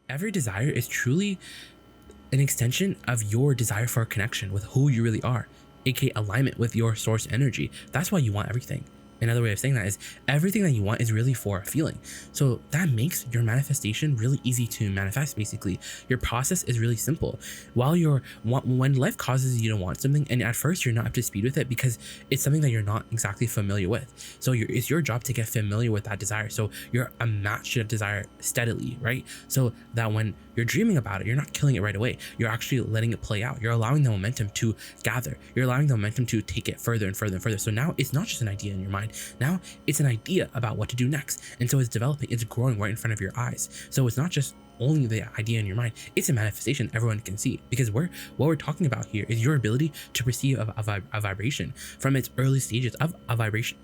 every desire is truly an extension of your desire for a connection with who you really are, aka alignment with your source energy. That's why you want everything. Another way of saying that is everything that you want is really for a feeling. So that makes your manifestation really easy to manifest. Basically, your process is really simple. When life causes you to want something, and at first you're not up to speed with it because it's something that you're not exactly familiar with. So it's your job to get familiar with that desire. So you're a match to that desire steadily, right? So that when you're dreaming about it, you're not killing it right away. You're actually letting it play out. You're allowing the momentum to gather. You're allowing the momentum to take it further and further and further. So now it's not just an idea in your mind. Now it's an idea about what to do next. And so it's developing, it's growing right in front of your eyes. So it's not just only the idea in your mind, it's a manifestation everyone can see. Because what we're talking about here is your ability to perceive a vibration from its early stages of a vibration,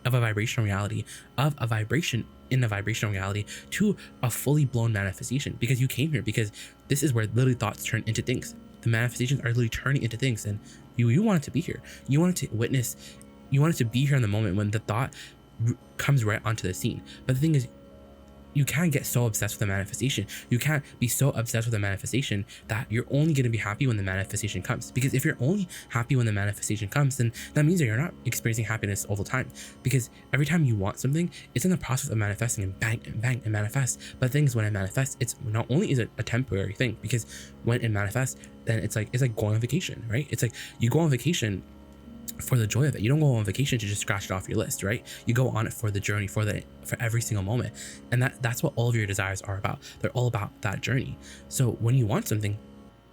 of a vibrational reality, of a vibration in a vibrational reality to a fully blown manifestation. Because you came here because this is where literally thoughts turn into things. The manifestations are literally turning into things, and you wanted to be here. You wanted to witness. You wanted to be here in the moment when the thought comes right onto the scene. But the thing is, you can't get so obsessed with the manifestation. You can't be so obsessed with the manifestation that you're only going to be happy when the manifestation comes. Because if you're only happy when the manifestation comes, then that means that you're not experiencing happiness all the time. Because every time you want something, it's in the process of manifesting, and bang and bang and manifest. But things when it manifests, it's not only is it a temporary thing, because when it manifests, then it's like going on vacation, right? It's like you go on vacation for the joy of it. You don't go on vacation to just scratch it off your list, right? You go on it for the journey, for every single moment. And that's what all of your desires are about. They're all about that journey. So when you want something,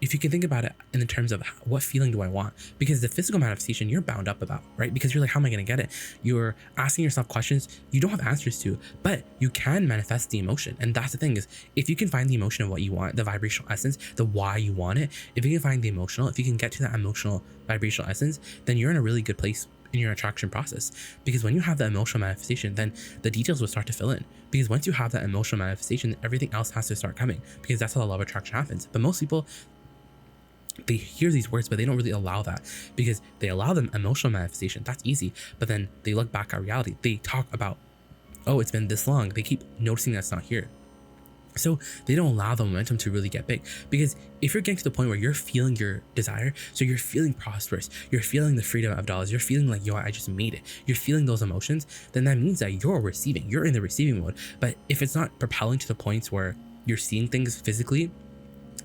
if you can think about it in the terms of what feeling do I want, because the physical manifestation you're bound up about, right? Because you're like, how am I going to get it? You're asking yourself questions you don't have answers to, but you can manifest the emotion. And that's the thing, is if you can find the emotion of what you want, the vibrational essence, the why you want it, if you can find the emotional, if you can get to that emotional vibrational essence, then you're in a really good place in your attraction process. Because when you have the emotional manifestation, then the details will start to fill in. Because once you have that emotional manifestation, everything else has to start coming, because that's how the law of attraction happens. But most people, they hear these words, but they don't really allow that, because they allow them emotional manifestation. That's easy. But then they look back at reality. They talk about, oh, it's been this long. They keep noticing that's not here. So they don't allow the momentum to really get big. Because if you're getting to the point where you're feeling your desire, so you're feeling prosperous, you're feeling the freedom of dollars, you're feeling like, yo, I just made it, you're feeling those emotions, then that means that you're receiving, you're in the receiving mode. But if it's not propelling to the points where you're seeing things physically,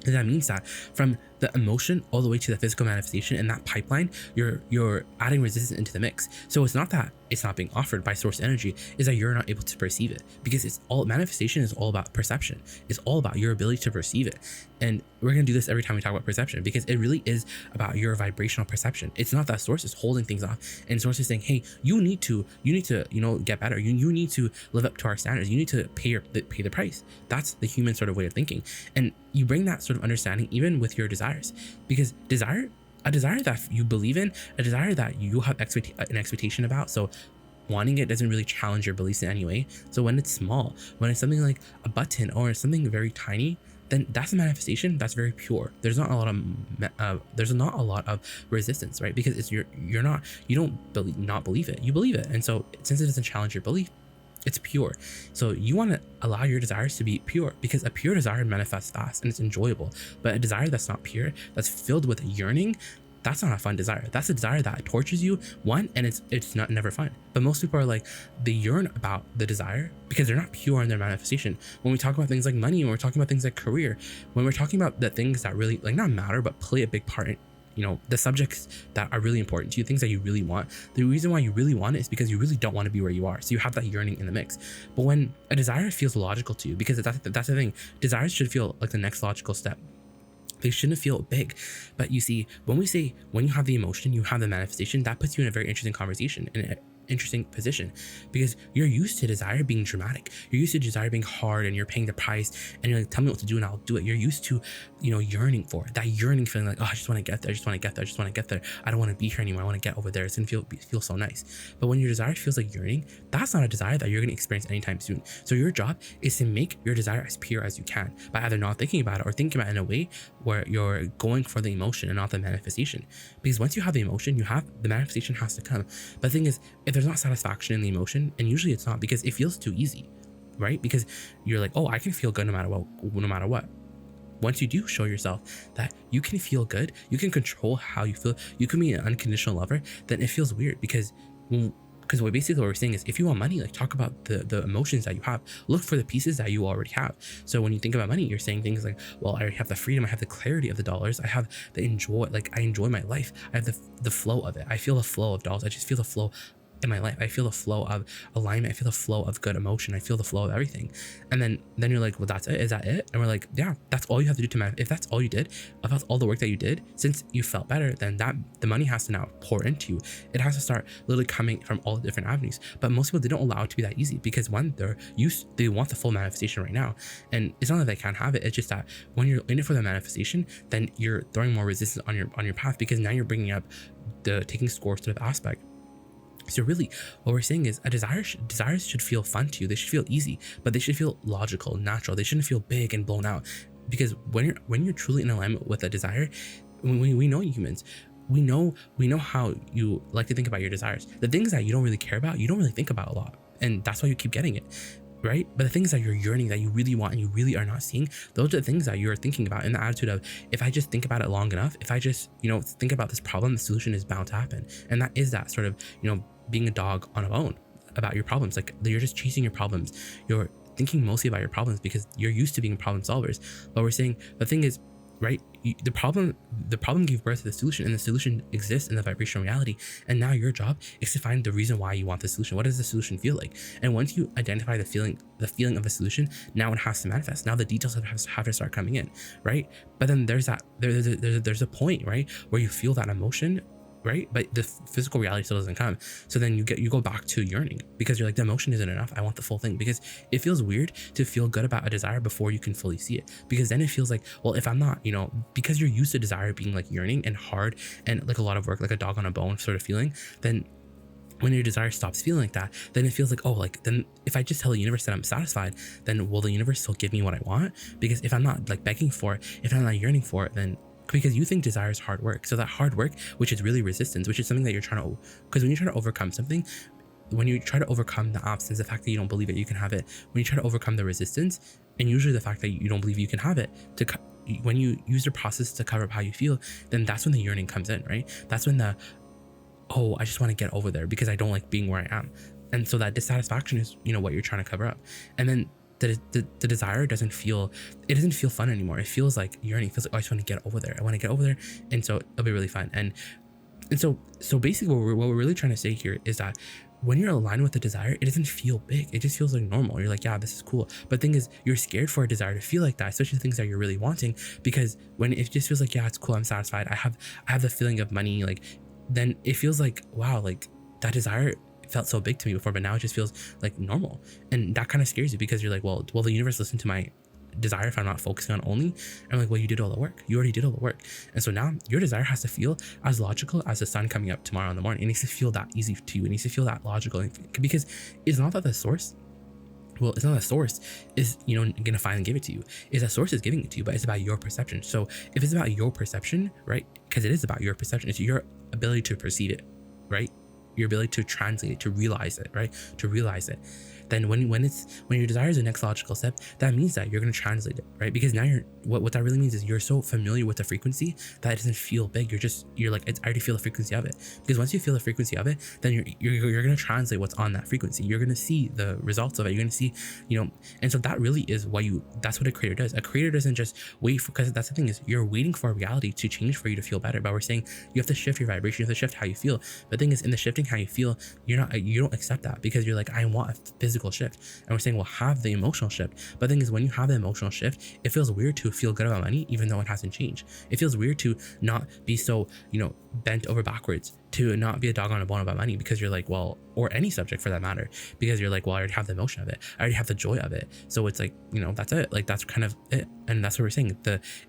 then that means that from the emotion all the way to the physical manifestation in that pipeline, you're adding resistance into the mix. So it's not that it's not being offered by source energy, is that you're not able to perceive it, because it's all, manifestation is all about perception. It's all about your ability to perceive it. And we're going to do this every time we talk about perception, because it really is about your vibrational perception. It's not that source is holding things off, and source is saying, hey, you need to get better. You need to live up to our standards. You need to pay the price. That's the human sort of way of thinking. And you bring that sort of understanding even with your desires, because a desire that you believe in, a desire that you have an expectation about. So wanting it doesn't really challenge your beliefs in any way. So when it's small, when it's something like a button or something very tiny, then that's a manifestation that's very pure. There's not a lot of resistance, right? Because you don't believe it. You believe it, and so since it doesn't challenge your belief, it's pure. So you want to allow your desires to be pure, because a pure desire manifests fast and it's enjoyable. But a desire that's not pure, that's filled with yearning, that's not a fun desire. That's a desire that tortures you, one, and it's not never fun. But most people are like, they yearn about the desire because they're not pure in their manifestation. When we talk about things like money, when we're talking about things like career, when we're talking about the things that really like not matter but play a big part in, the subjects that are really important to you, things that you really want, the reason why you really want it is because you really don't want to be where you are. So you have that yearning in the mix. But when a desire feels logical to you, because that's the thing, desires should feel like the next logical step. They shouldn't feel big. But you see, when you have the emotion, you have the manifestation, that puts you in a very interesting conversation, in an interesting position, because you're used to desire being dramatic. You're used to desire being hard, and you're paying the price, and you're like, tell me what to do and I'll do it. You're used to, yearning for it. That yearning feeling like, oh, I just want to get there. I just want to get there. I just want to get there. I don't want to be here anymore. I want to get over there. It's going to feel so nice. But when your desire feels like yearning, that's not a desire that you're going to experience anytime soon. So your job is to make your desire as pure as you can by either not thinking about it or thinking about it in a way where you're going for the emotion and not the manifestation. Because once you have the emotion, the manifestation has to come. But the thing is, if there's not satisfaction in the emotion, and usually it's not, because it feels too easy. right? Because you're like, oh, I can feel good no matter what, no matter what. Once you do show yourself that you can feel good, you can control how you feel, you can be an unconditional lover, then it feels weird because what basically what we're saying is if you want money, like talk about the emotions that you have, look for the pieces that you already have. So when you think about money, you're saying things like, well, I already have the freedom, I have the clarity of the dollars, I have the enjoy, like I enjoy my life, I have the flow of it, I feel the flow of dollars, I just feel the flow in my life, I feel the flow of alignment, I feel the flow of good emotion, I feel the flow of everything. And then you're like, well, that's it, is that it? And we're like, yeah, that's all you have to do to manifest. If that's all you did, if that's all the work that you did, since you felt better, then that the money has to now pour into you. It has to start literally coming from all the different avenues. But most people, they don't allow it to be that easy because one, they want the full manifestation right now, and it's not that they can't have it, it's just that when you're in it for the manifestation, then you're throwing more resistance on your path, because now you're bringing up the taking scores sort of aspect. So really, what we're saying is desires should feel fun to you. They should feel easy, but they should feel logical, natural. They shouldn't feel big and blown out. Because when you're truly in alignment with a desire, we know humans, we know how you like to think about your desires. The things that you don't really care about, you don't really think about a lot, and that's why you keep getting it, right? But the things that you're yearning, that you really want and you really are not seeing, those are the things that you're thinking about in the attitude of, if I just think about it long enough, if I just think about this problem, the solution is bound to happen. And that is that sort of being a dog on a bone about your problems. Like, you're just chasing your problems, you're thinking mostly about your problems because you're used to being problem solvers. But we're saying the thing is, right, the problem gave birth to the solution, and the solution exists in the vibrational reality. And now your job is to find the reason why you want the solution. What does the solution feel like? And once you identify the feeling of the solution, now it has to manifest. Now the details have to start coming in, right? But then there's a point, right, where you feel that emotion, right? But the physical reality still doesn't come. So then you go back to yearning, because you're like, the emotion isn't enough, I want the full thing. Because it feels weird to feel good about a desire before you can fully see it, because then it feels like, well, if I'm not, because you're used to desire being like yearning and hard and like a lot of work, like a dog on a bone sort of feeling, then when your desire stops feeling like that, then it feels like, oh, like, then if I just tell the universe that I'm satisfied, then will the universe still give me what I want? Because if I'm not like begging for it, if I'm not yearning for it, then because you think desire is hard work. So that hard work, which is really resistance, which is something that you're trying to, because when you try to overcome something, when you try to overcome the absence, the fact that you don't believe that you can have it, when you try to overcome the resistance, and usually the fact that you don't believe you can have it, when you use the process to cover up how you feel, then that's when the yearning comes in, right? That's when oh, I just want to get over there because I don't like being where I am. And so that dissatisfaction is, what you're trying to cover up. And then the desire doesn't feel fun anymore. It feels like yearning. It feels like, oh, I just want to get over there. I want to get over there. And so it'll be really fun. And so basically what we're really trying to say here is that when you're aligned with the desire, it doesn't feel big. It just feels like normal. You're like, yeah, this is cool. But the thing is, you're scared for a desire to feel like that, especially the things that you're really wanting, because when it just feels like, yeah, it's cool, I'm satisfied, I have the feeling of money, like, then it feels like, wow, like that desire felt so big to me before, but now it just feels like normal. And that kind of scares you, because you're like, well, will the universe listen to my desire if I'm not focusing on only? And I'm like, well, you did all the work. You already did all the work. And so now your desire has to feel as logical as the sun coming up tomorrow in the morning. It needs to feel that easy to you. It needs to feel that logical, because it's not that the source, well, it's not a source is, gonna finally give it to you. Is a source is giving it to you, but it's about your perception. So if it's about your perception, right? Because it is about your perception. It's your ability to perceive it, right? Your ability to translate it, to realize it, right? To realize it. Then when your desire is the next logical step, that means that you're going to translate it, right? Because now what that really means is you're so familiar with the frequency that it doesn't feel big. You're like, I already feel the frequency of it. Because once you feel the frequency of it, then you're going to translate what's on that frequency. You're going to see the results of it. You're going to see, and so that really is that's what a creator does. A creator doesn't just wait for, because that's the thing is, you're waiting for reality to change for you to feel better. But we're saying you have to shift your vibration, you have to shift how you feel. But the thing is, in the shifting how you feel, you don't accept that, because you're like, I want a physical shift. And we're saying, well, have the emotional shift. But the thing is, when you have the emotional shift, it feels weird to feel good about money even though it hasn't changed. It feels weird to not be so bent over backwards, to not be a dog on a bone about money, because you're like, well, or any subject for that matter, because you're like, well, I already have the emotion of it, I already have the joy of it. So it's like, that's it. Like, that's kind of it. And that's what we're saying,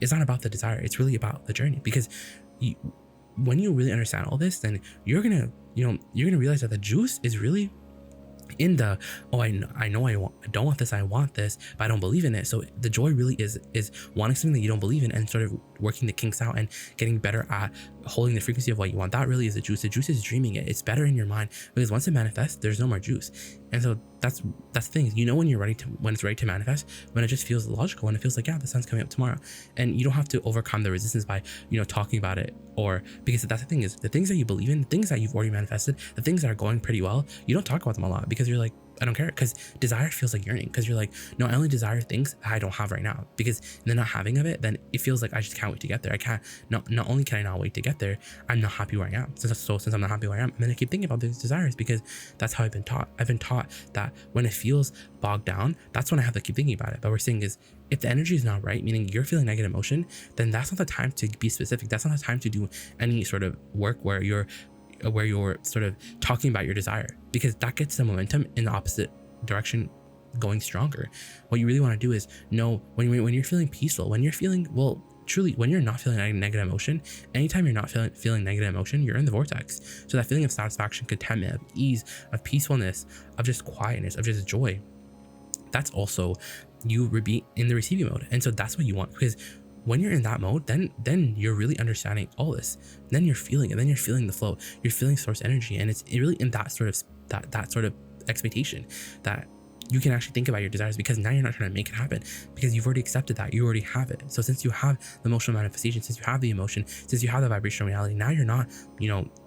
it's not about the desire, it's really about the journey. Because when you really understand all this, then you're gonna realize that the juice is really in the, oh, I know I don't want this, I want this, but I don't believe in it. So the joy really is wanting something that you don't believe in, and sort of working the kinks out and getting better at holding the frequency of what you want. That really is the juice. The juice is dreaming it. It's better in your mind, because once it manifests, there's no more juice. And so that's the thing. You know when you're ready to, when it's ready to manifest, when it just feels logical, when it feels like, yeah, the sun's coming up tomorrow. And you don't have to overcome the resistance by, talking about it, or because that's the thing, is the things that you believe in, the things that you've already manifested, the things that are going pretty well, you don't talk about them a lot, because you're like, I don't care, because desire feels like yearning, because you're like, no, I only desire things that I don't have right now, because in the not having of it, then it feels like I just can't wait to get there. I can't, not only can I not wait to get there, I'm not happy where I am. Since I'm not happy where I am, I'm gonna keep thinking about these desires, because that's how I've been taught. I've been taught that when it feels bogged down, that's when I have to keep thinking about it. But we're saying is, if the energy is not right, meaning you're feeling negative emotion, then that's not the time to be specific. That's not the time to do any sort of work where you're sort of talking about your desire, because that gets the momentum in the opposite direction going stronger. What you really want to do is know when you're feeling peaceful, when you're feeling, well, truly, when you're not feeling negative emotion, anytime you're not feeling negative emotion, you're in the vortex. So that feeling of satisfaction, contentment, of ease, of peacefulness, of just quietness, of just joy, that's also you be in the receiving mode. And so that's what you want, because when you're in that mode, then you're really understanding all this. Then you're feeling it. Then you're feeling the flow. You're feeling source energy, and it's really in that sort of that sort of expectation that you can actually think about your desires, because now you're not trying to make it happen, because you've already accepted that, you already have it. So since you have the emotional manifestation, since you have the emotion, since you have the vibrational reality, now you're not,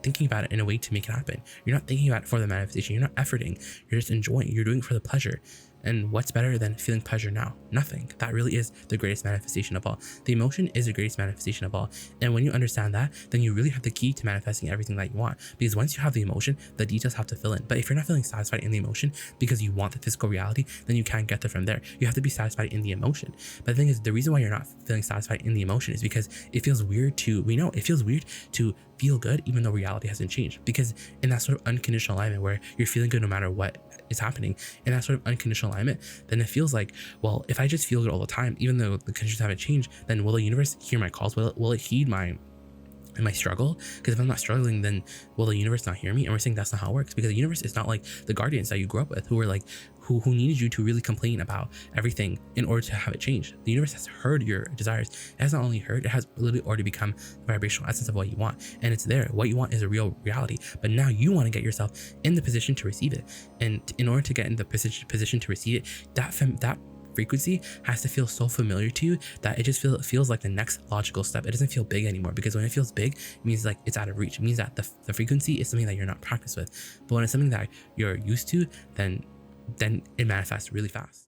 thinking about it in a way to make it happen. You're not thinking about it for the manifestation. You're not efforting. You're just enjoying. You're doing it for the pleasure. And what's better than feeling pleasure now? Nothing. That really is the greatest manifestation of all. The emotion is the greatest manifestation of all. And when you understand that, then you really have the key to manifesting everything that you want. Because once you have the emotion, the details have to fill in. But if you're not feeling satisfied in the emotion because you want the physical reality, then you can't get there from there. You have to be satisfied in the emotion. But the thing is, the reason why you're not feeling satisfied in the emotion is because it feels weird to, it feels weird to feel good even though reality hasn't changed. Because in that sort of unconditional alignment where you're feeling good no matter what is happening, in that sort of unconditional alignment, then it feels like, well, if I just feel good all the time, even though the conditions haven't changed, then will the universe hear my calls? Will it heed my struggle? Because if I'm not struggling, then will the universe not hear me? And we're saying that's not how it works, because the universe is not like the guardians that you grew up with, who were like, who needed you to really complain about everything in order to have it change. The universe has heard your desires. It has not only heard, it has literally already become the vibrational essence of what you want. And it's there. What you want is a real reality. But now you want to get yourself in the position to receive it. And in order to get in the position to receive it, that frequency has to feel so familiar to you that it just feels like the next logical step. It doesn't feel big anymore, because when it feels big, it means like it's out of reach. It means that the frequency is something that you're not practiced with. But when it's something that you're used to, then it manifests really fast.